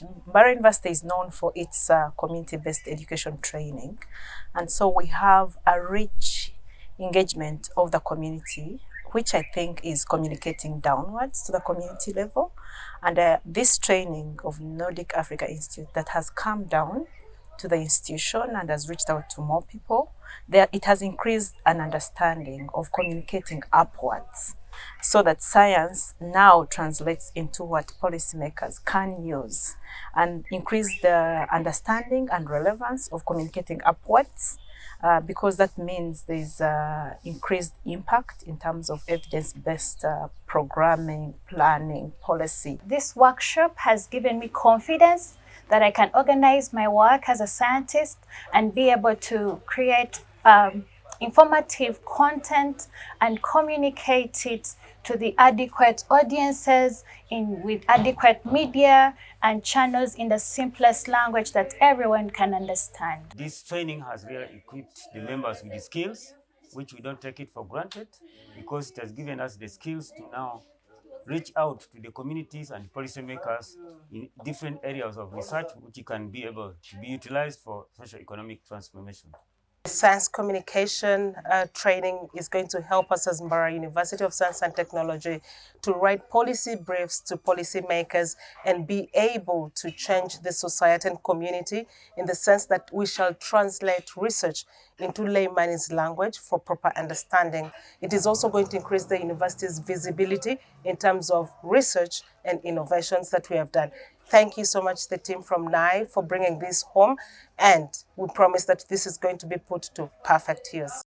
Mbarara University is known for its community-based education training, and so we have a rich engagement of the community, which I think is communicating downwards to the community level. And this training of Nordic Africa Institute that has come down to the institution and has reached out to more people, it has increased an understanding of communicating upwards, so that science now translates into what policymakers can use and increase the understanding and relevance of communicating upwards, because that means there's increased impact in terms of evidence-based programming, planning, policy. This workshop has given me confidence that I can organize my work as a scientist and be able to create informative content and communicate it to the adequate audiences with adequate media and channels in the simplest language that everyone can understand. This training has really equipped the members with the skills, which we don't take it for granted, because it has given us the skills to now reach out to the communities and policymakers in different areas of research, which can be able to be utilized for socio-economic transformation. Science communication training is going to help us as Mbarara University of Science and Technology to write policy briefs to policymakers and be able to change the society and community in the sense that we shall translate research into layman's language for proper understanding. It is also going to increase the university's visibility in terms of research and innovations that we have done. Thank you so much, the team from NAI, for bringing this home, and we promise that this is going to be put to perfect use.